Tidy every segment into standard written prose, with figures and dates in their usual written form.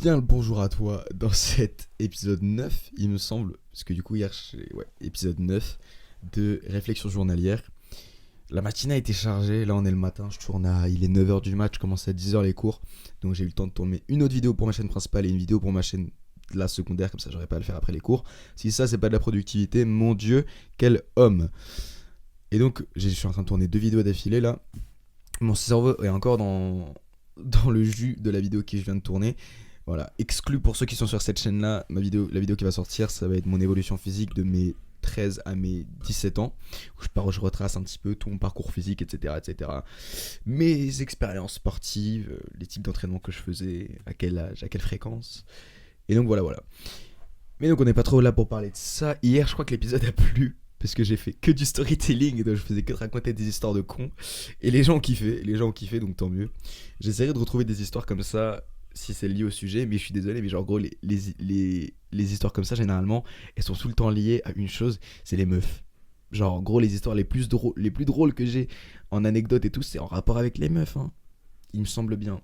Bien le bonjour à toi dans cet épisode 9, il me semble, parce que du coup hier, épisode 9 de Réflexion journalière. La matinée a été chargée, là on est le matin, il est 9h du match, je commence à 10h les cours, donc j'ai eu le temps de tourner une autre vidéo pour ma chaîne principale et une vidéo pour ma chaîne la secondaire, comme ça j'aurais pas à le faire après les cours. Si ça c'est pas de la productivité, mon dieu, quel homme. Et donc je suis en train de tourner deux vidéos d'affilée là, mon cerveau est encore dans le jus de la vidéo que je viens de tourner. Voilà, exclu pour ceux qui sont sur cette chaîne-là, la vidéo qui va sortir, ça va être mon évolution physique de mes 13 à mes 17 ans, où je retrace un petit peu tout mon parcours physique, etc., etc. Mes expériences sportives, les types d'entraînement que je faisais, à quel âge, à quelle fréquence. Et donc voilà. Mais donc on n'est pas trop là pour parler de ça. Hier, je crois que l'épisode a plu, parce que j'ai fait que du storytelling, et donc je faisais que de raconter des histoires de cons. Et les gens ont kiffé, donc tant mieux. J'essaierai de retrouver des histoires comme ça si c'est lié au sujet, mais je suis désolé, mais genre gros les histoires comme ça généralement elles sont tout le temps liées à une chose, c'est les meufs. Genre gros les histoires les plus drôles que j'ai en anecdote et tout, c'est en rapport avec les meufs, hein. Il me semble bien.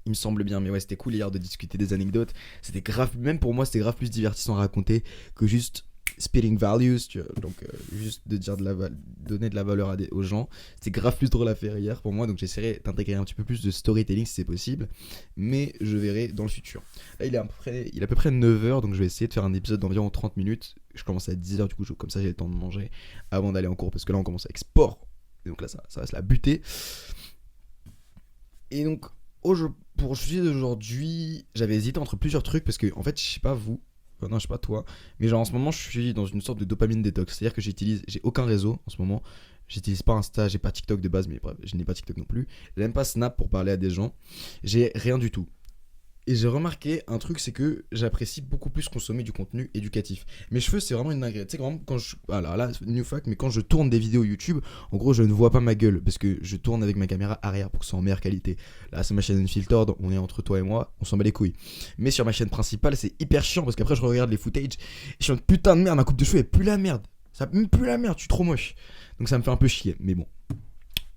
Mais ouais, c'était cool hier de discuter des anecdotes. C'était grave, même pour moi, c'était grave plus divertissant à raconter que juste spitting values, tu vois. Donc, juste de dire donner de la valeur aux gens. C'était grave plus drôle à faire hier pour moi. Donc, j'essaierai d'intégrer un petit peu plus de storytelling si c'est possible. Mais je verrai dans le futur. Là, il est à peu près 9h. Donc, je vais essayer de faire un épisode d'environ 30 minutes. Je commence à 10h, du coup, comme ça, j'ai le temps de manger avant d'aller en cours. Parce que là, on commence avec sport. Et donc là, ça va se la buter. Et donc, pour le sujet d'aujourd'hui, j'avais hésité entre plusieurs trucs parce que, en fait, je sais pas vous, enfin, non, je sais pas toi, mais genre en ce moment, je suis dans une sorte de dopamine détox. C'est-à-dire que j'ai aucun réseau en ce moment. J'utilise pas Insta, j'ai pas TikTok de base, mais bref, je n'ai pas TikTok non plus. J'ai même pas Snap pour parler à des gens. J'ai rien du tout. Et j'ai remarqué un truc, c'est que j'apprécie beaucoup plus consommer du contenu éducatif. Mes cheveux, c'est vraiment une dinguerie. Tu sais, vraiment, quand je. Alors là, new fact, mais quand je tourne des vidéos YouTube, en gros, je ne vois pas ma gueule parce que je tourne avec ma caméra arrière pour que ce soit en meilleure qualité. Là, c'est ma chaîne Unfiltered, on est entre toi et moi, on s'en bat les couilles. Mais sur ma chaîne principale, c'est hyper chiant parce qu'après, je regarde les footage et je suis en putain de merde, ma coupe de cheveux est plus la merde. Ça pue la merde, je suis trop moche. Donc ça me fait un peu chier, mais bon.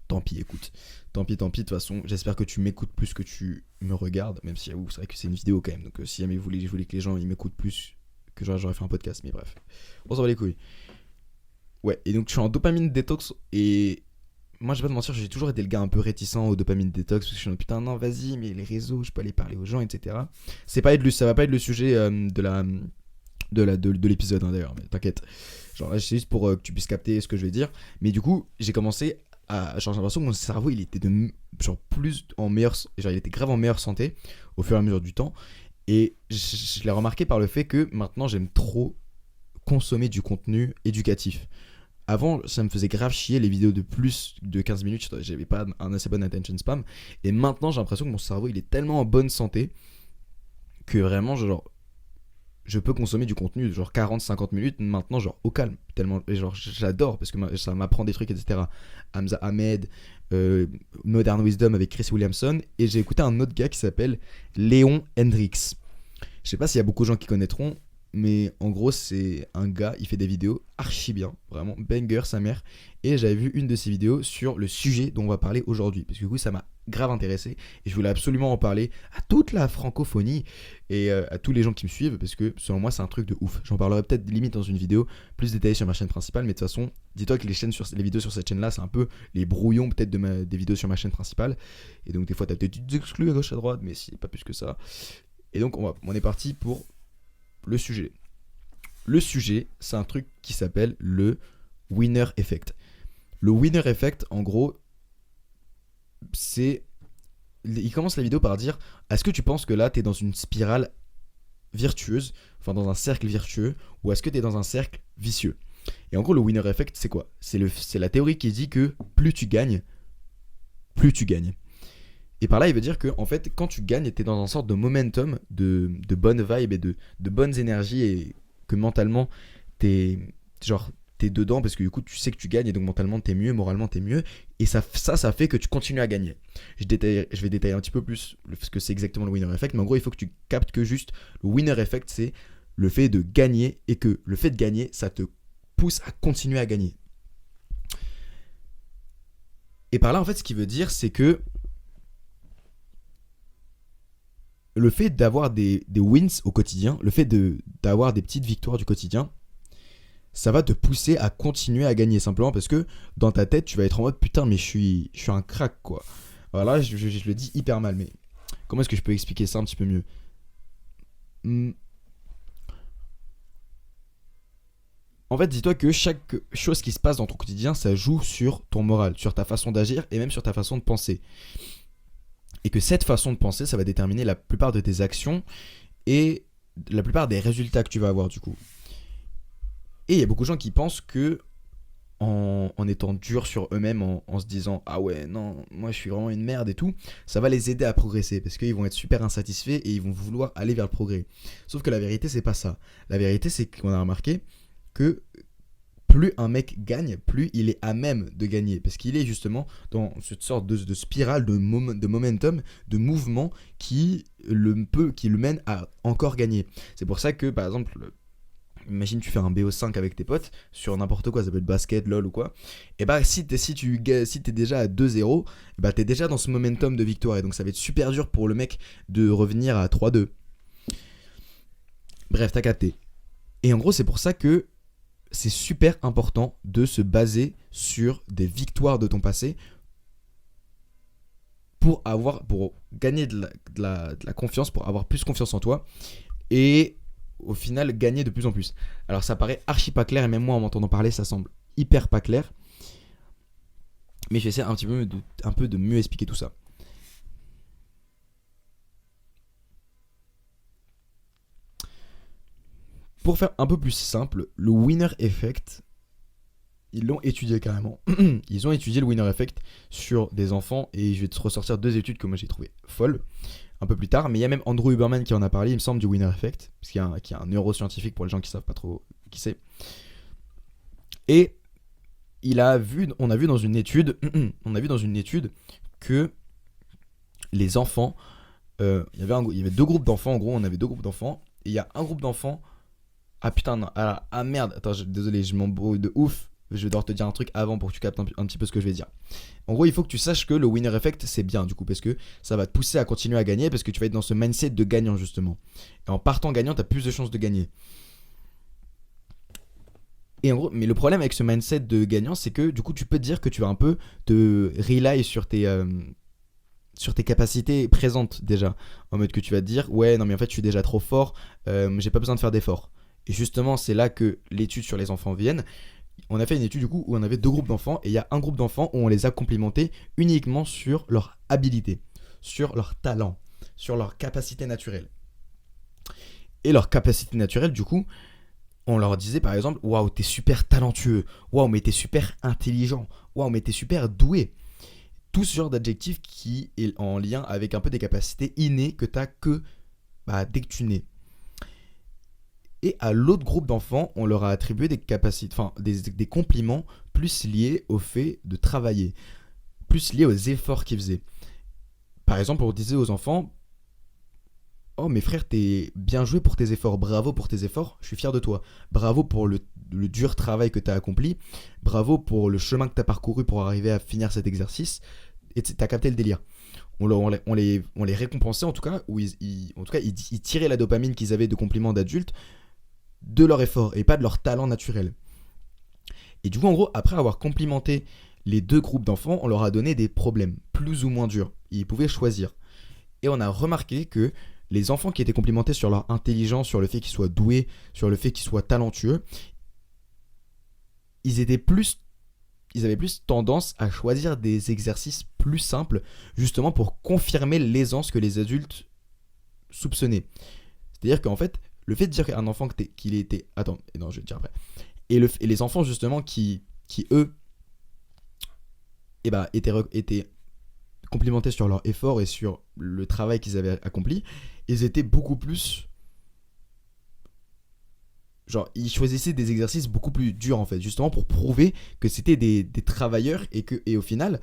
Tant pis, écoute. Tant pis, de toute façon, j'espère que tu m'écoutes plus que tu me regardes, même si c'est vrai que c'est une vidéo quand même, donc si jamais je voulais que les gens ils m'écoutent plus, que j'aurais fait un podcast, mais bref, on s'en va les couilles. Ouais, et donc je suis en dopamine détox, et moi je vais pas te mentir, j'ai toujours été le gars un peu réticent au dopamine détox, parce que je suis en putain non vas-y, mais les réseaux, je peux aller parler aux gens, etc. Ça va pas être le sujet de l'épisode hein, d'ailleurs, mais t'inquiète. Genre là c'est juste pour que tu puisses capter ce que je vais dire, mais du coup j'ai commencé j'ai l'impression que mon cerveau il était il était grave en meilleure santé au fur et à mesure du temps, et je l'ai remarqué par le fait que maintenant j'aime trop consommer du contenu éducatif. Avant ça me faisait grave chier les vidéos de plus de 15 minutes, j'avais pas un assez bon attention spam, et maintenant j'ai l'impression que mon cerveau il est tellement en bonne santé que vraiment je peux consommer du contenu de genre 40-50 minutes maintenant, genre au calme, tellement, et genre j'adore parce que ça m'apprend des trucs, etc. Hamza Ahmed, Modern Wisdom avec Chris Williamson, et j'ai écouté un autre gars qui s'appelle Léon Hendrix. Je sais pas s'il y a beaucoup de gens qui connaîtront, mais en gros c'est un gars, il fait des vidéos archi bien, vraiment banger sa mère, et j'avais vu une de ses vidéos sur le sujet dont on va parler aujourd'hui, parce que du coup ça m'a grave intéressé, et je voulais absolument en parler à toute la francophonie, et à tous les gens qui me suivent, parce que selon moi c'est un truc de ouf. J'en parlerai peut-être limite dans une vidéo plus détaillée sur ma chaîne principale, mais de toute façon, dis-toi que les vidéos sur cette chaîne là c'est un peu les brouillons peut-être des vidéos sur ma chaîne principale, et donc des fois t'as peut-être des exclus à gauche à droite, mais si, pas plus que ça. Et donc on est parti pour le sujet. Le sujet, c'est un truc qui s'appelle le winner effect. Le winner effect, en gros, c'est... Il commence la vidéo par dire: est-ce que tu penses que là, t'es dans une spirale virtueuse, enfin dans un cercle vertueux, ou est-ce que t'es dans un cercle vicieux? Et en gros, le winner effect, c'est quoi? C'est la théorie qui dit que plus tu gagnes, plus tu gagnes. Et par là, il veut dire que en fait, quand tu gagnes, t'es dans une sorte de momentum, de bonnes vibes et de bonnes énergies, et que mentalement, t'es genre t'es dedans parce que du coup tu sais que tu gagnes, et donc mentalement t'es mieux, moralement t'es mieux, et ça fait que tu continues à gagner. Je vais détailler un petit peu plus ce que c'est exactement le winner effect, mais en gros il faut que tu captes que juste le winner effect c'est le fait de gagner, et que le fait de gagner ça te pousse à continuer à gagner. Et par là en fait ce qu'il veut dire c'est que le fait d'avoir des wins au quotidien, le fait d'avoir des petites victoires du quotidien, ça va te pousser à continuer à gagner simplement parce que dans ta tête, tu vas être en mode putain, mais je suis un crack quoi. Voilà, je le dis hyper mal, mais comment est-ce que je peux expliquer ça un petit peu mieux? Hmm. En fait, dis-toi que chaque chose qui se passe dans ton quotidien, ça joue sur ton moral, sur ta façon d'agir et même sur ta façon de penser. Et que cette façon de penser, ça va déterminer la plupart de tes actions et la plupart des résultats que tu vas avoir du coup. Et il y a beaucoup de gens qui pensent que en étant dur sur eux-mêmes, en se disant ah ouais non, moi je suis vraiment une merde et tout, ça va les aider à progresser parce qu'ils vont être super insatisfaits et ils vont vouloir aller vers le progrès. Sauf que la vérité c'est pas ça. La vérité c'est qu'on a remarqué que plus un mec gagne, plus il est à même de gagner. Parce qu'il est justement dans cette sorte de spirale de momentum, de mouvement qui le mène à encore gagner. C'est pour ça que, par exemple, imagine tu fais un BO5 avec tes potes sur n'importe quoi, ça peut être basket, lol ou quoi. Et bah si t'es déjà à 2-0, bah t'es déjà dans ce momentum de victoire. Et donc ça va être super dur pour le mec de revenir à 3-2. Bref, t'as capté. Et en gros, c'est pour ça que c'est super important de se baser sur des victoires de ton passé pour gagner de la confiance, pour avoir plus confiance en toi et au final gagner de plus en plus. Alors ça paraît archi pas clair et même moi en m'entendant parler ça semble hyper pas clair, mais j'essaie un peu de mieux expliquer tout ça. Pour faire un peu plus simple, le winner effect, ils l'ont étudié carrément. Ils ont étudié le winner effect sur des enfants et je vais te ressortir deux études que moi j'ai trouvées folles un peu plus tard. Mais il y a même Andrew Huberman qui en a parlé, il me semble, du winner effect, parce qu'il y a un neuroscientifique pour les gens qui savent pas trop qui c'est. Et on a vu dans une étude, que les enfants, il y avait deux groupes d'enfants en gros, on avait deux groupes d'enfants et il y a un groupe d'enfants. Ah putain, non. Ah merde, attends, désolé, je m'embrouille de ouf. Je vais devoir te dire un truc avant pour que tu captes un petit peu ce que je vais dire. En gros, il faut que tu saches que le winner effect, c'est bien du coup, parce que ça va te pousser à continuer à gagner, parce que tu vas être dans ce mindset de gagnant justement. Et en partant gagnant, tu as plus de chances de gagner. Et en gros, mais le problème avec ce mindset de gagnant, c'est que du coup, tu peux te dire que tu vas un peu te rely sur tes capacités présentes déjà. En mode que tu vas te dire, ouais, non mais en fait, je suis déjà trop fort, j'ai pas besoin de faire d'efforts. Et justement, c'est là que l'étude sur les enfants vienne. On a fait une étude du coup où on avait deux groupes d'enfants et il y a un groupe d'enfants où on les a complimentés uniquement sur leur habilité, sur leur talent, sur leur capacité naturelle. Et leur capacité naturelle, du coup, on leur disait par exemple, waouh, t'es super talentueux, waouh, mais t'es super intelligent, waouh, mais t'es super doué. Tout ce genre d'adjectif qui est en lien avec un peu des capacités innées que t'as dès que tu nais. Et à l'autre groupe d'enfants, on leur a attribué des capacités, enfin des compliments plus liés au fait de travailler, plus liés aux efforts qu'ils faisaient. Par exemple, on disait aux enfants, oh mes frères, t'es bien joué pour tes efforts, bravo pour tes efforts, je suis fier de toi. Bravo pour le dur travail que t'as accompli, bravo pour le chemin que t'as parcouru pour arriver à finir cet exercice, et t'as capté le délire. On les récompensait en tout cas, ou ils tiraient la dopamine qu'ils avaient de compliments d'adultes de leur effort et pas de leur talent naturel. Et du coup, en gros, après avoir complimenté les deux groupes d'enfants, on leur a donné des problèmes plus ou moins durs. Ils pouvaient choisir. Et on a remarqué que les enfants qui étaient complimentés sur leur intelligence, sur le fait qu'ils soient doués, sur le fait qu'ils soient talentueux, ils avaient plus tendance à choisir des exercices plus simples, justement pour confirmer l'aisance que les adultes soupçonnaient. C'est-à-dire qu'en fait, le fait de dire à un enfant qu'il était... Attends, non, je vais te dire après. Et les enfants, justement, qui eux, étaient complimentés sur leur effort et sur le travail qu'ils avaient accompli, ils étaient beaucoup plus... Genre, ils choisissaient des exercices beaucoup plus durs, en fait, justement pour prouver que c'était des travailleurs et au final,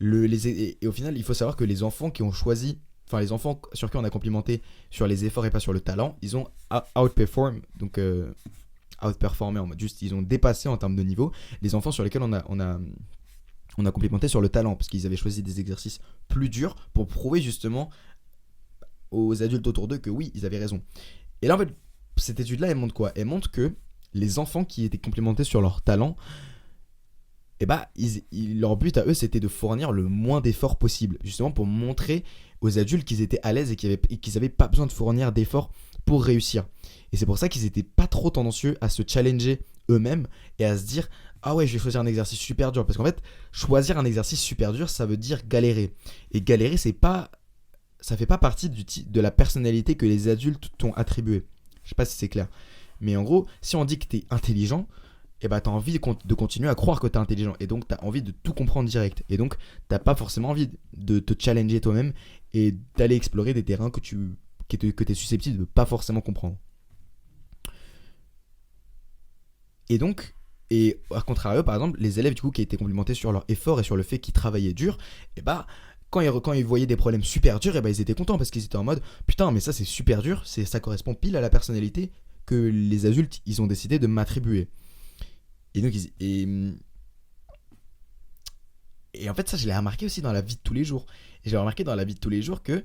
au final, il faut savoir que les enfants qui ont choisi... Enfin, les enfants sur qui on a complimenté sur les efforts et pas sur le talent, ils ont outperformé, donc outperformé en mode juste, ils ont dépassé en termes de niveau les enfants sur lesquels on a complimenté sur le talent, parce qu'ils avaient choisi des exercices plus durs pour prouver justement aux adultes autour d'eux que oui, ils avaient raison. Et là, en fait, cette étude-là, elle montre quoi? Elle montre que les enfants qui étaient complimentés sur leur talent, eh bah, leur but à eux, c'était de fournir le moins d'efforts possible, justement pour montrer aux adultes qu'ils étaient à l'aise et qu'ils n'avaient pas besoin de fournir d'efforts pour réussir. Et c'est pour ça qu'ils n'étaient pas trop tendancieux à se challenger eux-mêmes et à se dire ah ouais, je vais choisir un exercice super dur. Parce qu'en fait, choisir un exercice super dur, ça veut dire galérer. Et galérer, ça fait pas partie de la personnalité que les adultes t'ont attribuée. Je sais pas si c'est clair. Mais en gros, si on dit que t'es intelligent, et bah t'as envie de continuer à croire que t'es intelligent. Et donc t'as envie de tout comprendre direct. Et donc t'as pas forcément envie de te challenger toi-même et d'aller explorer des terrains que t'es susceptible de pas forcément comprendre. Et donc, et à contrario, par exemple, les élèves du coup qui étaient complimentés sur leur effort et sur le fait qu'ils travaillaient dur, et bah quand ils voyaient des problèmes super durs, et bah ils étaient contents parce qu'ils étaient en mode putain, mais ça c'est super dur, ça correspond pile à la personnalité que les adultes ils ont décidé de m'attribuer. Et donc et en fait ça je l'ai remarqué aussi dans la vie de tous les jours. Et j'ai remarqué dans la vie de tous les jours que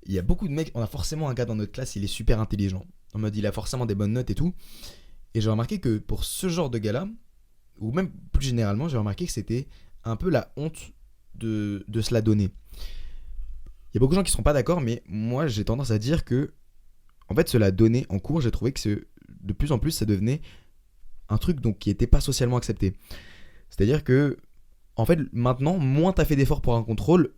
il y a beaucoup de mecs, on a forcément un gars dans notre classe, il est super intelligent. En mode il a forcément des bonnes notes et tout. Et j'ai remarqué que pour ce genre de gars-là, ou même plus généralement, j'ai remarqué que c'était un peu la honte de se la donner. Il y a beaucoup de gens qui ne seront pas d'accord, mais moi j'ai tendance à dire que, en fait, se la donner en cours, j'ai trouvé que de plus en plus ça devenait un truc donc, qui n'était pas socialement accepté. C'est-à-dire que, en fait, maintenant, moins tu as fait d'efforts pour un contrôle,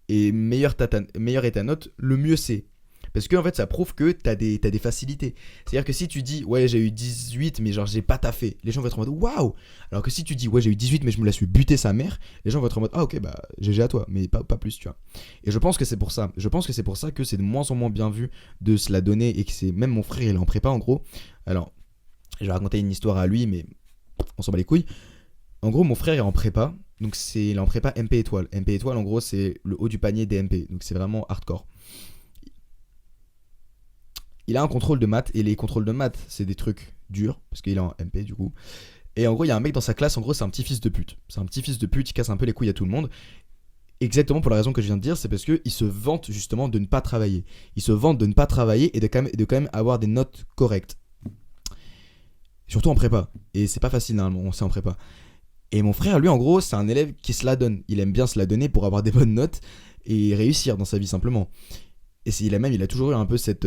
et meilleure est ta note, le mieux c'est. Parce que en fait ça prouve que t'as des facilités. C'est-à-dire que si tu dis ouais j'ai eu 18 mais genre j'ai pas taffé, les gens vont être en mode waouh. Alors que si tu dis ouais j'ai eu 18 mais je me la suis buté sa mère, les gens vont être en mode ah ok bah GG à toi, mais pas plus tu vois. Et je pense que c'est pour ça. Je pense que c'est pour ça que c'est de moins en moins bien vu de se la donner et que c'est même mon frère il est en prépa en gros. Alors je vais raconter une histoire à lui mais on s'en bat les couilles. En gros mon frère est en prépa. Donc il est en prépa MP étoile. MP étoile en gros c'est le haut du panier des MP. Donc c'est vraiment hardcore. Il a un contrôle de maths, et les contrôles de maths, c'est des trucs durs, parce qu'il est en MP du coup. Et en gros, il y a un mec dans sa classe, en gros, c'est un petit fils de pute. C'est un petit fils de pute, il casse un peu les couilles à tout le monde. Exactement pour la raison que je viens de dire, c'est parce qu'il se vante justement de ne pas travailler. Il se vante de ne pas travailler et de quand même avoir des notes correctes. Surtout en prépa. Et c'est pas facile normalement, on sait en prépa. Et mon frère, lui, en gros, c'est un élève qui se la donne. Il aime bien se la donner pour avoir des bonnes notes et réussir dans sa vie simplement. Et il a toujours eu un peu cette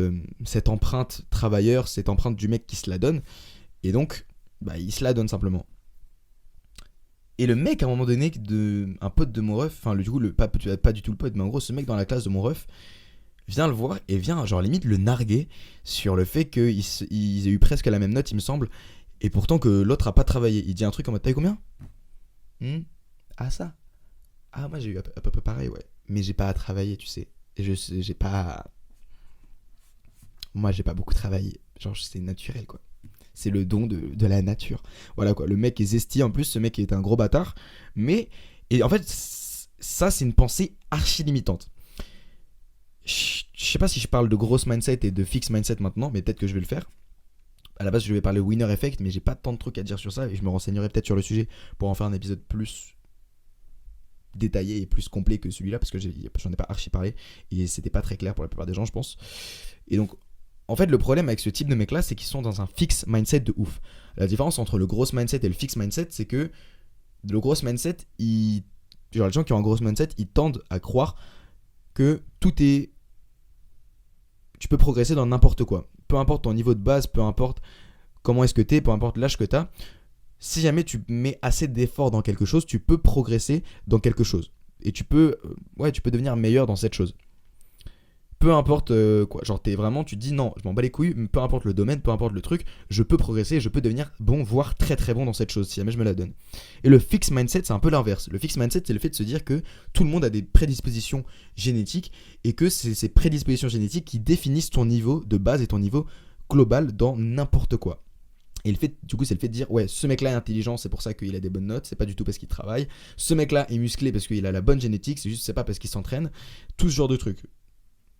empreinte travailleur, cette empreinte du mec qui se la donne. Et donc, bah, il se la donne simplement. Et le mec, à un moment donné, un pote de mon ref, enfin, du coup, pas du tout le pote, mais en gros, ce mec dans la classe de mon ref, vient le voir et vient, genre, limite, le narguer sur le fait qu'ils aient eu presque la même note, il me semble, et pourtant que l'autre a pas travaillé. Il dit un truc en mode, t'as eu combien Ah, ça. Ah, moi, j'ai eu à peu près pareil, ouais. Mais j'ai pas à travailler, tu sais. J'ai pas. Moi, j'ai pas beaucoup travaillé. Genre, c'est naturel, quoi. C'est le don de la nature. Voilà, quoi. Le mec est zesti, en plus, ce mec est un gros bâtard. Mais. Et en fait, ça, c'est une pensée archi limitante. Je sais pas si je parle de grosse mindset et de fixe mindset maintenant, mais peut-être que je vais le faire. À la base, je vais parler winner effect, mais j'ai pas tant de trucs à dire sur ça et je me renseignerai peut-être sur le sujet pour en faire un épisode plus détaillé et plus complet que celui-là parce que j'en ai pas archi parlé et c'était pas très clair pour la plupart des gens je pense. Et donc en fait le problème avec ce type de mecs là c'est qu'ils sont dans un fixed mindset de ouf. La différence entre le growth mindset et le fixed mindset c'est que le growth mindset genre les gens qui ont un growth mindset ils tendent à croire que tu peux progresser dans n'importe quoi, peu importe ton niveau de base, peu importe comment est-ce que t'es, peu importe l'âge que t'as. Si jamais tu mets assez d'efforts dans quelque chose, tu peux progresser dans quelque chose. Et tu peux devenir meilleur dans cette chose. Peu importe quoi. Genre, tu te dis non, je m'en bats les couilles, peu importe le domaine, peu importe le truc, je peux progresser, je peux devenir bon, voire très très bon dans cette chose, si jamais je me la donne. Et le fixed mindset, c'est un peu l'inverse. Le fixed mindset, c'est le fait de se dire que tout le monde a des prédispositions génétiques et que c'est ces prédispositions génétiques qui définissent ton niveau de base et ton niveau global dans n'importe quoi. Et du coup, c'est le fait de dire, ouais, ce mec-là est intelligent, c'est pour ça qu'il a des bonnes notes, c'est pas du tout parce qu'il travaille. Ce mec-là est musclé parce qu'il a la bonne génétique, c'est pas parce qu'il s'entraîne. Tout ce genre de trucs.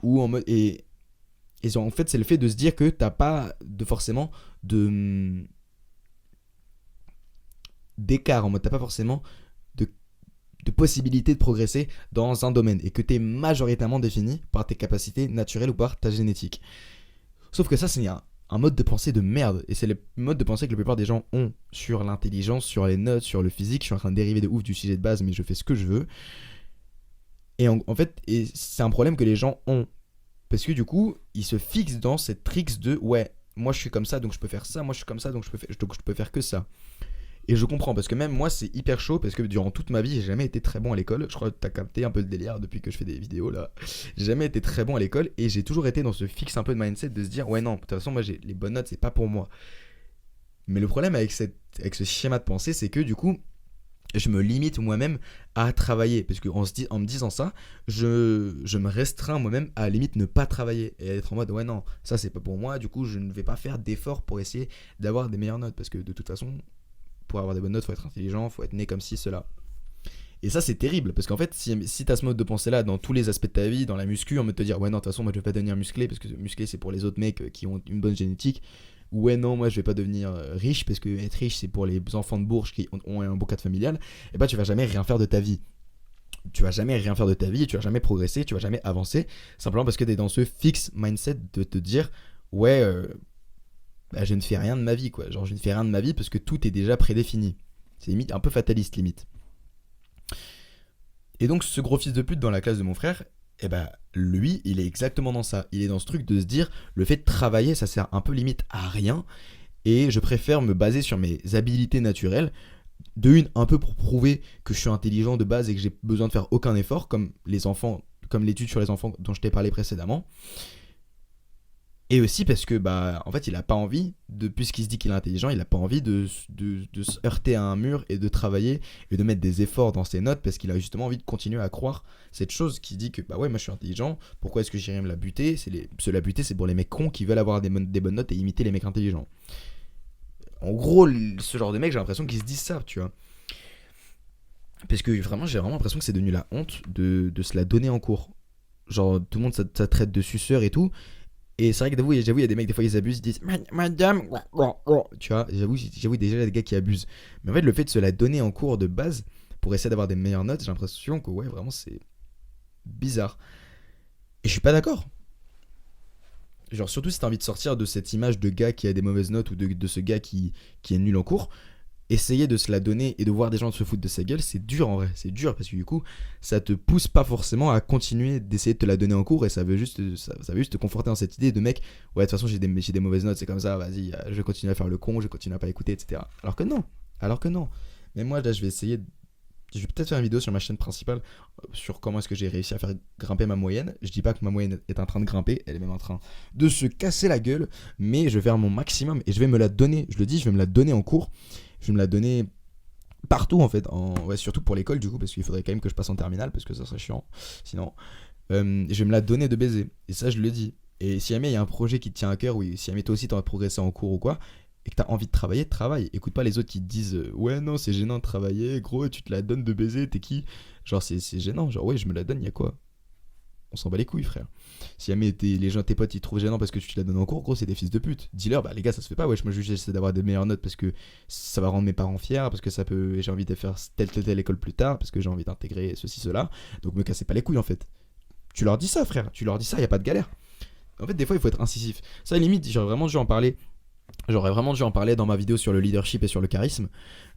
Ou en mode, et en fait, c'est le fait de se dire que t'as pas forcément d'écart, en mode, t'as pas forcément de possibilités de progresser dans un domaine et que tu es majoritairement défini par tes capacités naturelles ou par ta génétique. Sauf que ça, c'est un mode de pensée de merde. Et c'est le mode de pensée que la plupart des gens ont sur l'intelligence, sur les notes, sur le physique. Je suis en train de dériver de ouf du sujet de base, mais je fais ce que je veux. Et en fait, c'est un problème que les gens ont. Parce que du coup, ils se fixent dans cette tricks de ouais, moi je suis comme ça donc je peux faire ça, moi je suis comme ça donc je peux faire que ça. Et je comprends parce que même moi c'est hyper chaud parce que durant toute ma vie j'ai jamais été très bon à l'école. Je crois que t'as capté un peu le délire depuis que je fais des vidéos là. J'ai jamais été très bon à l'école et j'ai toujours été dans ce fixe un peu de mindset de se dire ouais non, de toute façon moi j'ai les bonnes notes c'est pas pour moi. Mais le problème avec ce schéma de pensée c'est que du coup je me limite moi-même à travailler. Parce qu'en en me disant ça, je me restreins moi-même à limite ne pas travailler. Et être en mode, ouais non, ça c'est pas pour moi. Du coup, je ne vais pas faire d'efforts pour essayer d'avoir des meilleures notes. Parce que de toute façon, pour avoir des bonnes notes, faut être intelligent, faut être né comme ci, cela. Et ça, c'est terrible. Parce qu'en fait, si t'as ce mode de pensée-là dans tous les aspects de ta vie, dans la muscu, on me te dire, ouais non, de toute façon, moi je vais pas devenir musclé. Parce que musclé, c'est pour les autres mecs qui ont une bonne génétique. Ouais non moi je vais pas devenir riche parce que être riche c'est pour les enfants de bourge qui ont un beau cadre familial. Et bah tu vas jamais rien faire de ta vie. Tu vas jamais rien faire de ta vie, tu vas jamais progresser, tu vas jamais avancer simplement parce que t'es dans ce fixe mindset de te dire ouais bah, je ne fais rien de ma vie quoi. Genre je ne fais rien de ma vie parce que tout est déjà prédéfini. C'est limite un peu fataliste limite. Et donc ce gros fils de pute dans la classe de mon frère, eh ben lui, il est exactement dans ça. Il est dans ce truc de se dire, le fait de travailler, ça sert un peu limite à rien. Et je préfère me baser sur mes habilités naturelles. De une, un peu pour prouver que je suis intelligent de base et que j'ai besoin de faire aucun effort, comme les enfants, comme l'étude sur les enfants dont je t'ai parlé précédemment. Et aussi parce que, bah, en fait, il a pas envie, puisqu'il se dit qu'il est intelligent, il a pas envie de se heurter à un mur et de travailler et de mettre des efforts dans ses notes parce qu'il a justement envie de continuer à croire cette chose qui dit que, bah ouais, moi je suis intelligent, pourquoi est-ce que j'irais me la buter se la buter, c'est pour les mecs cons qui veulent avoir des bonnes notes et imiter les mecs intelligents. En gros, ce genre de mec, j'ai l'impression qu'ils se disent ça, tu vois. Parce que vraiment, j'ai vraiment l'impression que c'est devenu la honte de se la donner en cours. Genre, tout le monde ça traite de suceur et tout. Et c'est vrai que j'avoue, il y a des mecs, des fois ils abusent, ils disent Madame, tu vois, j'avoue déjà il y a des gars qui abusent. Mais en fait, le fait de se la donner en cours de base pour essayer d'avoir des meilleures notes, j'ai l'impression que ouais, vraiment c'est bizarre. Et je suis pas d'accord. Genre, surtout si t'as envie de sortir de cette image de gars qui a des mauvaises notes ou de ce gars qui est nul en cours, essayer de se la donner et de voir des gens se foutre de sa gueule, c'est dur en vrai, c'est dur parce que du coup, ça te pousse pas forcément à continuer d'essayer de te la donner en cours et ça veut juste te conforter dans cette idée de mec, ouais, de toute façon, j'ai des mauvaises notes, c'est comme ça, vas-y, je vais continuer à faire le con, je vais continuer à pas écouter, etc. Alors que non. Mais moi, là, je vais peut-être faire une vidéo sur ma chaîne principale sur comment est-ce que j'ai réussi à faire grimper ma moyenne. Je dis pas que ma moyenne est en train de grimper, elle est même en train de se casser la gueule, mais je vais faire mon maximum et je vais me la donner, je le dis, je vais me la donner en cours. Je vais me la donner partout en fait, ouais, surtout pour l'école du coup, parce qu'il faudrait quand même que je passe en terminale, parce que ça serait chiant. Sinon, je vais me la donner de baiser. Et ça, je le dis. Et si jamais il y a un projet qui te tient à cœur, ou si jamais toi aussi t'as envie de progresser en cours ou quoi, et que t'as envie de travailler, travaille. Écoute pas les autres qui te disent ouais, non, c'est gênant de travailler, gros, tu te la donnes de baiser, t'es qui? Genre, c'est gênant. Genre, ouais, je me la donne, y a quoi? On s'en bat les couilles, frère. Si jamais les gens, tes potes, ils te trouvent gênant parce que tu te la donnes en cours, gros, c'est des fils de pute. Dis-leur, bah les gars, ça se fait pas, wesh, moi j'essaie d'avoir des meilleures notes parce que ça va rendre mes parents fiers, parce que j'ai envie de faire telle école plus tard, parce que j'ai envie d'intégrer ceci, cela. Donc me cassez pas les couilles en fait. Tu leur dis ça, frère, tu leur dis ça, y a pas de galère. En fait, des fois, il faut être incisif. Ça, limite, j'aurais vraiment dû en parler. J'aurais vraiment dû en parler dans ma vidéo sur le leadership et sur le charisme.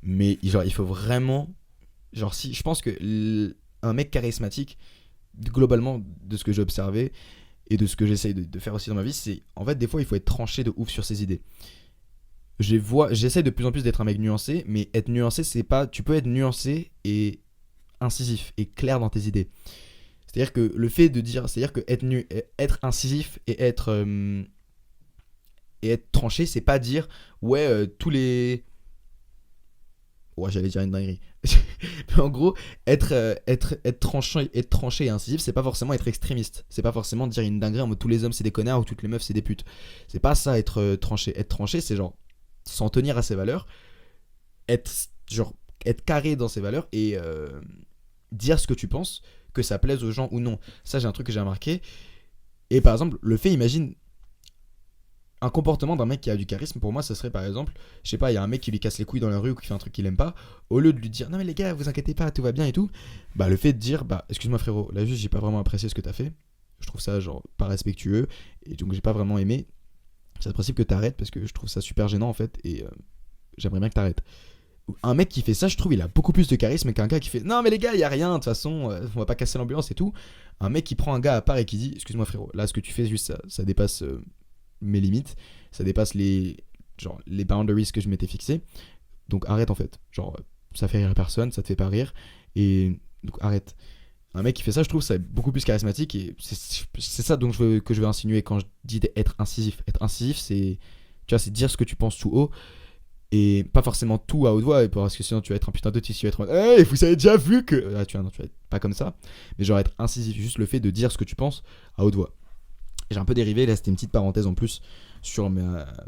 Mais genre, il faut vraiment. Genre, si je pense que un mec charismatique, globalement, de ce que j'ai observé et de ce que j'essaye de faire aussi dans ma vie, c'est en fait, des fois, il faut être tranché de ouf sur ses idées. J'essaie de plus en plus d'être un mec nuancé, mais être nuancé, c'est pas. Tu peux être nuancé et incisif et clair dans tes idées. C'est-à-dire que le fait de dire. C'est-à-dire que être incisif et être tranché, c'est pas dire ouais, tous les. Ouais, j'allais dire une dinguerie. Mais en gros, être tranché et incisif, c'est pas forcément être extrémiste. C'est pas forcément dire une dinguerie en mode tous les hommes c'est des connards ou toutes les meufs c'est des putes. C'est pas ça être tranché. Être tranché, c'est genre s'en tenir à ses valeurs, être carré dans ses valeurs et dire ce que tu penses, que ça plaise aux gens ou non. Ça, j'ai un truc que j'ai remarqué. Et par exemple, le fait, imagine, un comportement d'un mec qui a du charisme, pour moi, ça serait par exemple, je sais pas, il y a un mec qui lui casse les couilles dans la rue ou qui fait un truc qu'il aime pas, au lieu de lui dire non mais les gars, vous inquiétez pas, tout va bien et tout, bah le fait de dire bah excuse-moi frérot, là juste j'ai pas vraiment apprécié ce que t'as fait, je trouve ça genre pas respectueux et donc j'ai pas vraiment aimé, c'est le principe que t'arrêtes parce que je trouve ça super gênant en fait et j'aimerais bien que t'arrêtes. Un mec qui fait ça, je trouve, il a beaucoup plus de charisme qu'un gars qui fait non mais les gars, il y a rien, de toute façon, on va pas casser l'ambiance et tout. Un mec qui prend un gars à part et qui dit excuse-moi frérot, là ce que tu fais juste ça dépasse mes limites, ça dépasse les boundaries que je m'étais fixé. Donc arrête en fait. Genre ça fait rire personne, ça te fait pas rire et donc arrête. Un mec qui fait ça, je trouve ça beaucoup plus charismatique et c'est ça donc que je veux insinuer quand je dis être incisif. Être incisif, c'est tu vois, c'est dire ce que tu penses tout haut et pas forcément tout à haute voix parce que sinon tu vas être un putain de tissu, tu vas être en mode hey, vous avez déjà vu que tu vas être pas comme ça, mais genre être incisif, juste le fait de dire ce que tu penses à haute voix. J'ai un peu dérivé, là c'était une petite parenthèse en plus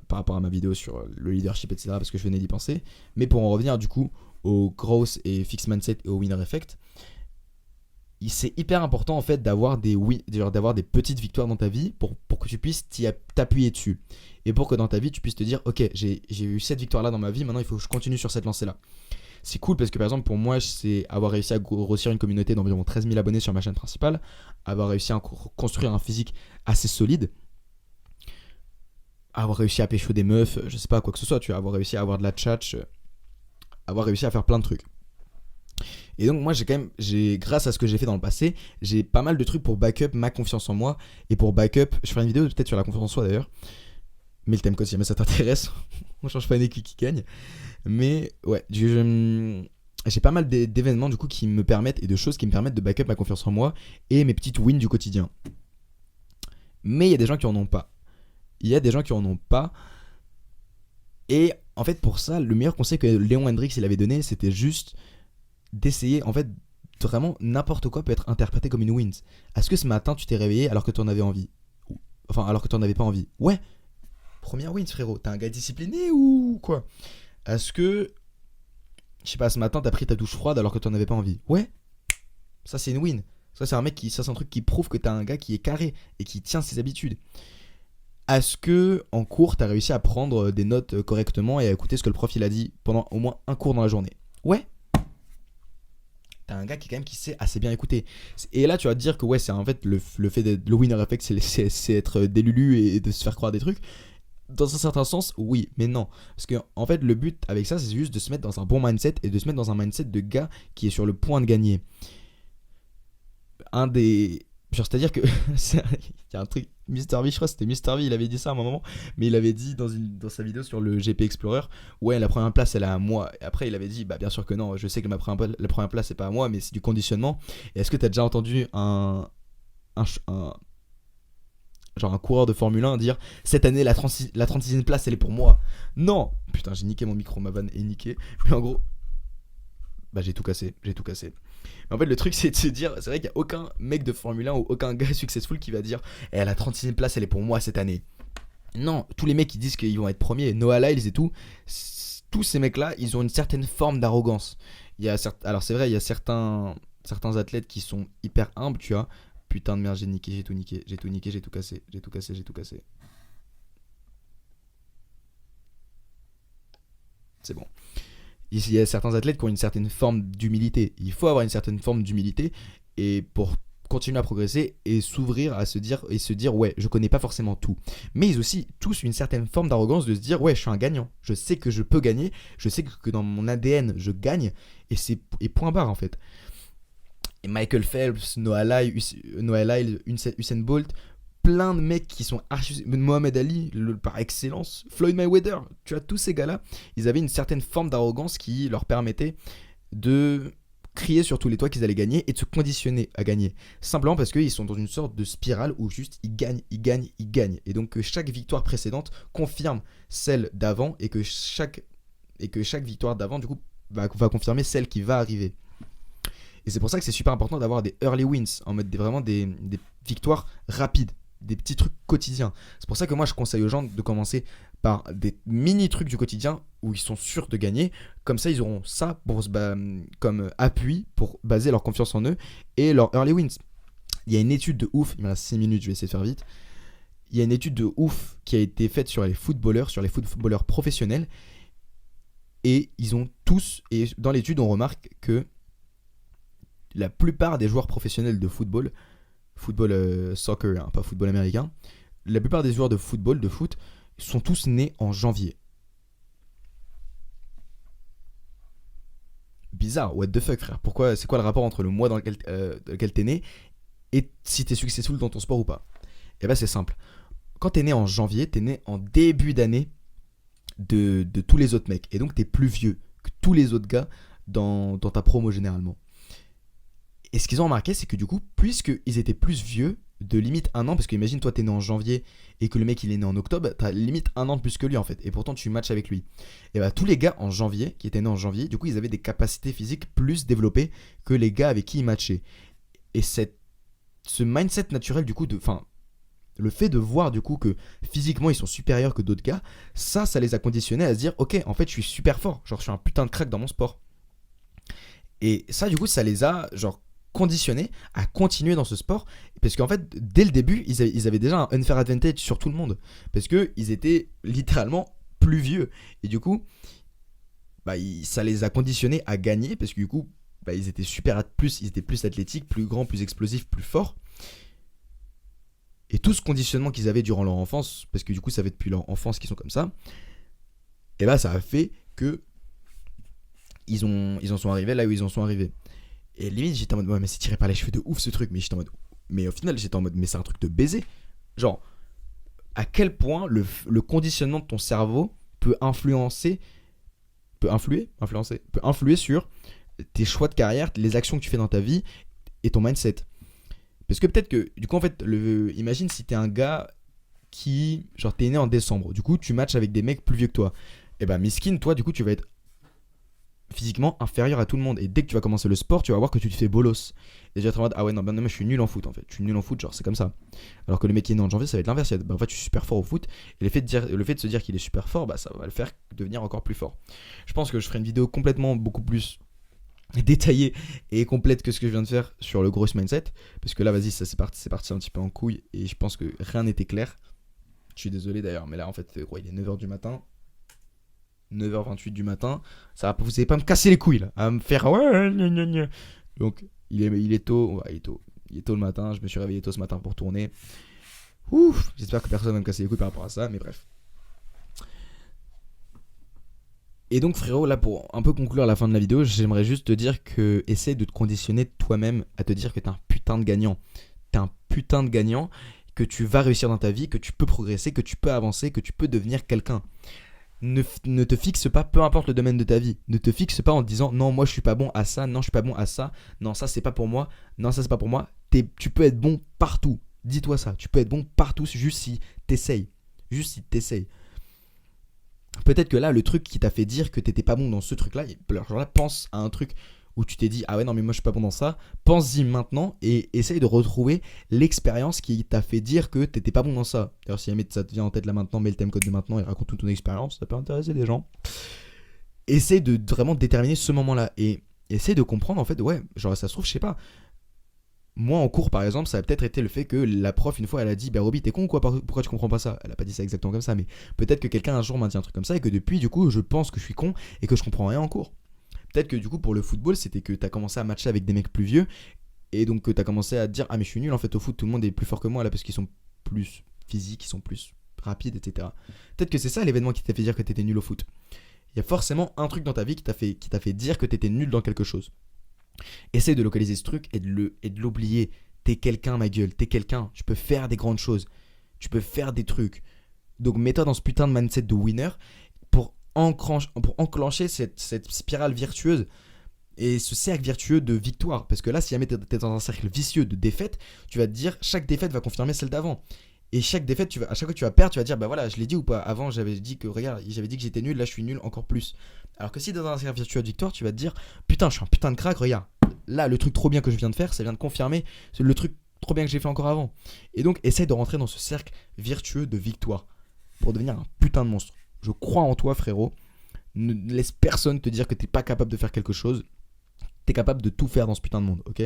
par rapport à ma vidéo sur le leadership, etc. parce que je venais d'y penser. Mais pour en revenir du coup au growth et fixed mindset et au winner effect, c'est hyper important en fait d'avoir d'avoir des petites victoires dans ta vie pour que tu puisses t'appuyer dessus. Et pour que dans ta vie tu puisses te dire ok, j'ai eu cette victoire là dans ma vie, maintenant il faut que je continue sur cette lancée là. C'est cool parce que par exemple pour moi c'est avoir réussi à grossir une communauté d'environ 13 000 abonnés sur ma chaîne principale, avoir réussi à construire un physique assez solide, avoir réussi à pécho des meufs, je sais pas quoi que ce soit, tu vois, avoir réussi à avoir de la tchatch, avoir réussi à faire plein de trucs. Et donc moi grâce à ce que j'ai fait dans le passé, j'ai pas mal de trucs pour backup ma confiance en moi et pour backup, je ferai une vidéo peut-être sur la confiance en soi d'ailleurs, mais le thème code si jamais ça t'intéresse, on change pas une équipe qui gagne. Mais ouais, j'ai pas mal d'événements du coup qui me permettent et de choses qui me permettent de backup ma confiance en moi et mes petites wins du quotidien. Mais il y a des gens qui en ont pas. Et en fait pour ça, le meilleur conseil que Léon Hendrix il avait donné, c'était juste d'essayer en fait vraiment n'importe quoi peut être interprété comme une win. Est-ce que ce matin tu t'es réveillé alors que tu en avais envie? Enfin alors que tu en avais pas envie? Ouais. Première win frérot, t'es un gars discipliné ou quoi? Est-ce que, je sais pas, ce matin t'as pris ta douche froide alors que t'en avais pas envie? Ouais, ça c'est une win. Ça c'est un truc qui prouve que t'as un gars qui est carré et qui tient ses habitudes. Est-ce que en cours t'as réussi à prendre des notes correctement et à écouter ce que le prof il a dit pendant au moins un cours dans la journée? Ouais. T'as un gars qui quand même qui sait assez bien écouter. Et là tu vas te dire que ouais c'est en fait le fait d'être le winner effect c'est être des lulus et de se faire croire des trucs. Dans un certain sens, oui, mais non. Parce que, en fait, le but avec ça, c'est juste de se mettre dans un bon mindset et de se mettre dans un mindset de gars qui est sur le point de gagner. Genre, c'est-à-dire que. Il y a un truc. Mr. V, je crois que c'était Mr. V, il avait dit ça à un moment, mais il avait dit dans sa vidéo sur le GP Explorer, ouais, la première place, elle est à moi. Et après, il avait dit, bah, bien sûr que non, je sais que la première place, c'est pas à moi, mais c'est du conditionnement. Et est-ce que t'as déjà entendu genre un coureur de Formule 1 dire cette année la 36e place elle est pour moi? Non. Putain, j'ai niqué mon micro, ma vanne est niquée. Mais en gros, bah j'ai tout cassé. Mais en fait le truc c'est de se dire, c'est vrai qu'il n'y a aucun mec de Formule 1 ou aucun gars successful qui va dire la 36e place elle est pour moi cette année. Non, tous les mecs qui disent qu'ils vont être premiers, Noah Lyles et tout, tous ces mecs là ils ont une certaine forme d'arrogance. Alors c'est vrai, il y a certains athlètes qui sont hyper humbles, tu vois. Putain de merde, j'ai tout cassé. C'est bon. Il y a certains athlètes qui ont une certaine forme d'humilité. Il faut avoir une certaine forme d'humilité et pour continuer à progresser et s'ouvrir à se dire ouais, je connais pas forcément tout. Mais ils ont aussi tous une certaine forme d'arrogance de se dire ouais, je suis un gagnant. Je sais que je peux gagner, je sais que dans mon ADN, je gagne et point barre en fait. Et Michael Phelps, Noah Lyles, Usain Bolt, plein de mecs qui sont Mohamed Ali par excellence, Floyd Mayweather, tu vois, tous ces gars-là, ils avaient une certaine forme d'arrogance qui leur permettait de crier sur tous les toits qu'ils allaient gagner et de se conditionner à gagner. Simplement parce qu'ils sont dans une sorte de spirale où juste ils gagnent. Et donc que chaque victoire précédente confirme celle d'avant et que chaque victoire d'avant, du coup, va confirmer celle qui va arriver. Et c'est pour ça que c'est super important d'avoir des early wins, en mode vraiment des victoires rapides, des petits trucs quotidiens. C'est pour ça que moi je conseille aux gens de commencer par des mini trucs du quotidien où ils sont sûrs de gagner. Comme ça ils auront ça comme appui pour baser leur confiance en eux et leurs early wins. Il y a une étude de ouf, il me reste 6 minutes, je vais essayer de faire vite. il y a une étude de ouf qui a été faite sur les footballeurs professionnels. Et ils ont tous, et dans l'étude, on remarque que la plupart des joueurs professionnels de football, soccer, hein, pas football américain, la plupart des joueurs de football, de foot, sont tous nés en janvier. Bizarre, what the fuck, frère. Pourquoi, c'est quoi le rapport entre le mois dans lequel t'es né et si t'es successful dans ton sport ou pas? Et bah c'est simple. Quand t'es né en janvier, t'es né en début d'année de tous les autres mecs. Et donc t'es plus vieux que tous les autres gars dans ta promo généralement. Et ce qu'ils ont remarqué, c'est que du coup, puisqu'ils étaient plus vieux, de limite un an, parce que imagine toi t'es né en janvier et que le mec il est né en octobre, t'as limite un an de plus que lui en fait, et pourtant tu matches avec lui. Et bah tous les gars en janvier, qui étaient nés en janvier, du coup ils avaient des capacités physiques plus développées que les gars avec qui ils matchaient. Et ce mindset naturel du coup le fait de voir du coup que physiquement ils sont supérieurs que d'autres gars, ça les a conditionnés à se dire ok en fait je suis super fort, genre je suis un putain de crack dans mon sport. Et ça du coup ça les a genre conditionnés à continuer dans ce sport parce qu'en fait dès le début ils avaient déjà un unfair advantage sur tout le monde parce qu'ils étaient littéralement plus vieux et du coup ça les a conditionnés à gagner parce que du coup ils étaient ils étaient plus athlétiques, plus grands, plus explosifs, plus forts. Et tout ce conditionnement qu'ils avaient durant leur enfance, parce que du coup ça fait depuis leur enfance qu'ils sont comme ça, et bah ça a fait que ils en sont arrivés là où ils en sont arrivés. Et limite j'étais en mode ouais mais c'est tiré par les cheveux de ouf ce truc, mais au final j'étais en mode mais c'est un truc de baiser. Genre à quel point le conditionnement de ton cerveau peut influer sur tes choix de carrière, les actions que tu fais dans ta vie et ton mindset. Parce que peut-être que, du coup, en fait, imagine si t'es un gars qui, genre, t'es né en décembre. Du coup, tu matches avec des mecs plus vieux que toi. Et bah, miskin, toi, du coup, tu vas être physiquement inférieur à tout le monde. Et dès que tu vas commencer le sport, tu vas voir que tu te fais bolos. Et tu vas te dire, ah ouais, non, ben non, mais je suis nul en foot, en fait. Je suis nul en foot, genre, c'est comme ça. Alors que le mec qui est né en janvier, ça va être l'inverse. En fait, je suis super fort au foot. Et le fait de se dire qu'il est super fort, bah, ça va le faire devenir encore plus fort. Je pense que je ferai une vidéo complètement beaucoup plus détaillée et complète que ce que je viens de faire sur le growth mindset parce que là vas-y ça c'est parti un petit peu en couille et je pense que rien n'était clair. Je suis désolé d'ailleurs mais là en fait gros, il est 9h du matin, 9h28 du matin, vous allez pas me casser les couilles là à me faire ouais gna gna gna. Donc il est tôt, ouais, il est tôt le matin, je me suis réveillé tôt ce matin pour tourner. Ouf, j'espère que personne va me casser les couilles par rapport à ça mais bref. Et donc frérot, là pour un peu conclure la fin de la vidéo, j'aimerais juste te dire que essaie de te conditionner toi-même à te dire que t'es un putain de gagnant. T'es un putain de gagnant, que tu vas réussir dans ta vie, que tu peux progresser, que tu peux avancer, que tu peux devenir quelqu'un. Ne te fixe pas, peu importe le domaine de ta vie. Ne te fixe pas en te disant non moi je suis pas bon à ça, non je suis pas bon à ça, non ça c'est pas pour moi, non ça c'est pas pour moi. Tu peux être bon partout. Dis-toi ça, tu peux être bon partout juste si t'essayes. Juste si t'essayes. Peut-être que là, le truc qui t'a fait dire que t'étais pas bon dans ce truc-là, genre là, pense à un truc où tu t'es dit ah ouais non mais moi je suis pas bon dans ça, pense-y maintenant et essaye de retrouver l'expérience qui t'a fait dire que t'étais pas bon dans ça. D'ailleurs si jamais ça te vient en tête là maintenant, mets le thème code de maintenant et raconte toute ton expérience, ça peut intéresser des gens. Essaye de vraiment déterminer ce moment-là et essaye de comprendre en fait, ouais, genre ça se trouve, je sais pas. Moi en cours par exemple ça a peut-être été le fait que la prof une fois elle a dit bah Roby t'es con ou quoi, pourquoi tu comprends pas ça. Elle a pas dit ça exactement comme ça mais peut-être que quelqu'un un jour m'a dit un truc comme ça et que depuis du coup je pense que je suis con et que je comprends rien en cours. Peut-être que du coup pour le football c'était que t'as commencé à matcher avec des mecs plus vieux et donc que t'as commencé à te dire ah mais je suis nul en fait au foot, tout le monde est plus fort que moi là parce qu'ils sont plus physiques, ils sont plus rapides etc. Peut-être que c'est ça l'événement qui t'a fait dire que t'étais nul au foot. Il y a forcément un truc dans ta vie qui t'a fait dire que t'étais nul dans quelque chose. Essaye de localiser ce truc et de l'oublier. T'es quelqu'un ma gueule, t'es quelqu'un, tu peux faire des grandes choses, tu peux faire des trucs. Donc mets-toi dans ce putain de mindset de winner pour enclencher cette spirale virtueuse et ce cercle vertueux de victoire. Parce que là si jamais t'es dans un cercle vicieux de défaite, tu vas te dire chaque défaite va confirmer celle d'avant. Et chaque défaite, à chaque fois que tu vas perdre, tu vas dire bah voilà, je l'ai dit ou pas. Avant, j'avais dit que j'étais nul, là je suis nul encore plus. Alors que si dans un cercle vertueux de victoire, tu vas te dire putain, je suis un putain de crack, regarde. Là, le truc trop bien que je viens de faire, ça vient de confirmer le truc trop bien que j'ai fait encore avant. Et donc, essaye de rentrer dans ce cercle vertueux de victoire pour devenir un putain de monstre. Je crois en toi, frérot. Ne laisse personne te dire que t'es pas capable de faire quelque chose. T'es capable de tout faire dans ce putain de monde, ok?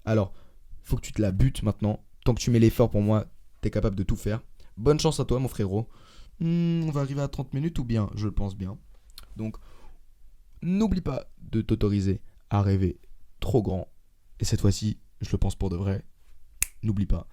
Alors, faut que tu te la butes maintenant. Tant que tu mets l'effort pour moi, t'es capable de tout faire. Bonne chance à toi, mon frérot. On va arriver à 30 minutes ou bien? Je le pense bien. Donc, n'oublie pas de t'autoriser à rêver trop grand. Et cette fois-ci, je le pense pour de vrai. N'oublie pas